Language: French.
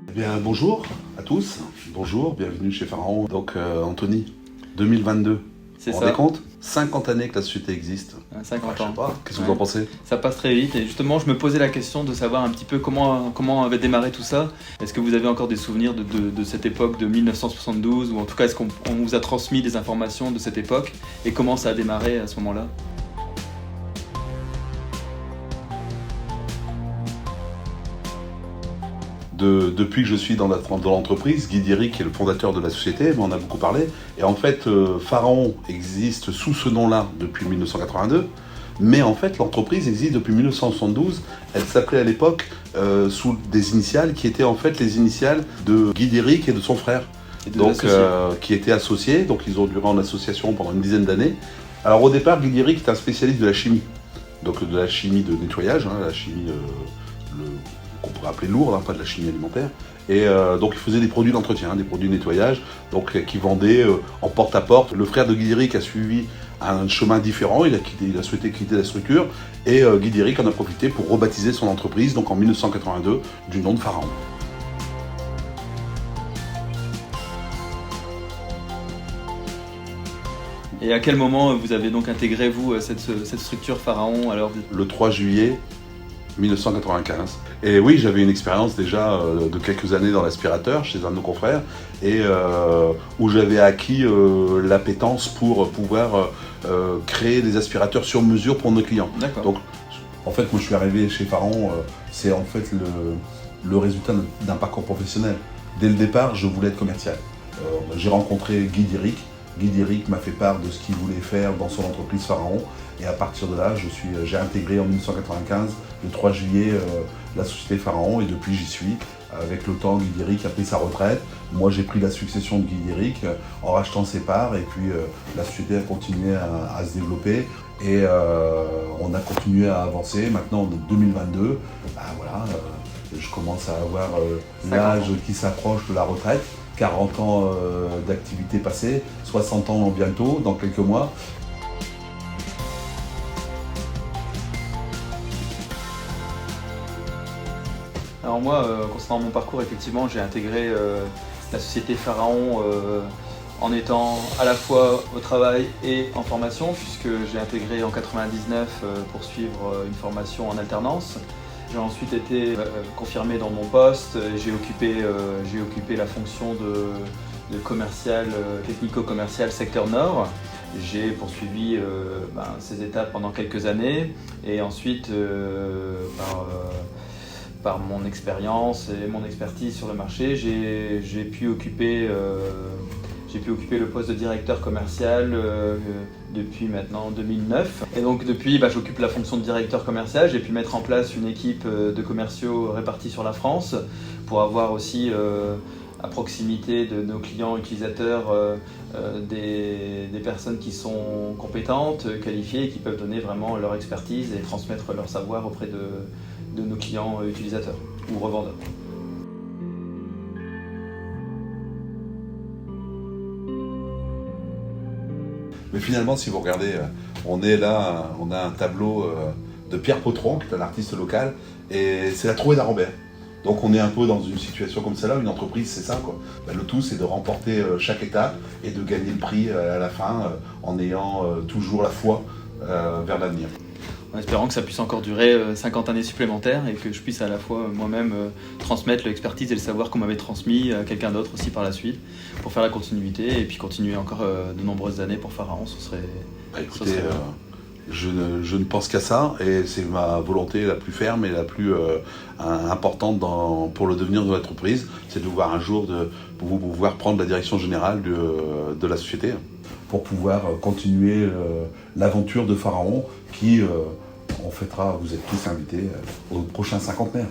Eh bien, bonjour à tous, bonjour, bienvenue chez Pharaon. Donc, Anthony, 2022, C'est vous vous rendez ça, compte 50 années que la société existe. 50 Je sais ans. pas, qu'est-ce que vous Ouais. en pensez? Ça passe très vite et justement je me posais la question de savoir un petit peu comment avait démarré tout ça. Est-ce que vous avez encore des souvenirs de cette époque de 1972 ou en tout cas est-ce qu'on vous a transmis des informations de cette époque et comment ça a démarré à ce moment-là? Depuis que je suis dans l'entreprise, Guy Diric est le fondateur de la société, mais on a beaucoup parlé. Et en fait, Pharaon existe sous ce nom-là depuis 1982. Mais en fait, l'entreprise existe depuis 1972. Elle s'appelait à l'époque sous des initiales qui étaient en fait les initiales de Guy Diric et de son frère. Et de Donc, l'associé. qui étaient associés. Donc, ils ont duré en association pendant une dizaine d'années. Alors, au départ, Guy Diric est un spécialiste de la chimie. Donc, de la chimie de nettoyage, hein, la chimie qu'on pourrait appeler lourde, hein, pas de la chimie alimentaire. Et donc, il faisait des produits d'entretien, des produits de nettoyage, donc qui vendait en porte-à-porte. Le frère de Guy Diric a suivi un chemin différent, il a souhaité quitter la structure, et Guy Diric en a profité pour rebaptiser son entreprise, donc en 1982, du nom de Pharaon. Et à quel moment vous avez donc intégré vous cette structure Pharaon alors? Le 3 juillet 1995. Et oui, j'avais une expérience déjà de quelques années dans l'aspirateur chez un de nos confrères, et où j'avais acquis l'appétence pour pouvoir créer des aspirateurs sur mesure pour nos clients. D'accord. Donc, en fait, moi je suis arrivé chez Pharaon, c'est en fait le résultat d'un parcours professionnel. Dès le départ, je voulais être commercial. J'ai rencontré Guy Diric. Guy Diric m'a fait part de ce qu'il voulait faire dans son entreprise Pharaon. Et à partir de là, j'ai intégré en 1995, le 3 juillet, la société Pharaon. Et depuis, j'y suis. Avec le temps, Guy Diric a pris sa retraite. Moi, j'ai pris la succession de Guy Diric en rachetant ses parts. Et puis, la société a continué à se développer. Et on a continué à avancer. Maintenant, en 2022, voilà, je commence à avoir l'âge qui s'approche de la retraite. 40 ans d'activité passée, 60 ans bientôt, dans quelques mois. Alors moi, concernant mon parcours, effectivement, j'ai intégré la société Pharaon en étant à la fois au travail et en formation, puisque j'ai intégré en 99 pour suivre une formation en alternance. J'ai ensuite été confirmé dans mon poste et j'ai occupé la fonction de commercial, technico-commercial secteur Nord. J'ai poursuivi ces étapes pendant quelques années et ensuite par mon expérience et mon expertise sur le marché, j'ai pu occuper le poste de directeur commercial depuis maintenant 2009. Et donc depuis, j'occupe la fonction de directeur commercial. J'ai pu mettre en place une équipe de commerciaux répartis sur la France pour avoir aussi à proximité de nos clients utilisateurs des personnes qui sont compétentes, qualifiées et qui peuvent donner vraiment leur expertise et transmettre leur savoir auprès de nos clients utilisateurs ou revendeurs. Mais finalement, si vous regardez, on est là, on a un tableau de Pierre Potron, qui est un artiste local, et c'est la trouée d'Arambert. Donc on est un peu dans une situation comme celle-là, une entreprise, c'est ça, quoi. Le tout, c'est de remporter chaque étape et de gagner le prix à la fin en ayant toujours la foi vers l'avenir. En espérant que ça puisse encore durer 50 années supplémentaires et que je puisse à la fois moi-même transmettre l'expertise et le savoir qu'on m'avait transmis à quelqu'un d'autre aussi par la suite pour faire la continuité et puis continuer encore de nombreuses années pour Pharaon. Ce serait écoutez, je ne pense qu'à ça et c'est ma volonté la plus ferme et la plus importante pour le devenir de l'entreprise, c'est de pouvoir un jour pouvoir prendre la direction générale de la société pour pouvoir continuer l'aventure de Pharaon qui, on fêtera, vous êtes tous invités au prochain cinquantenaire.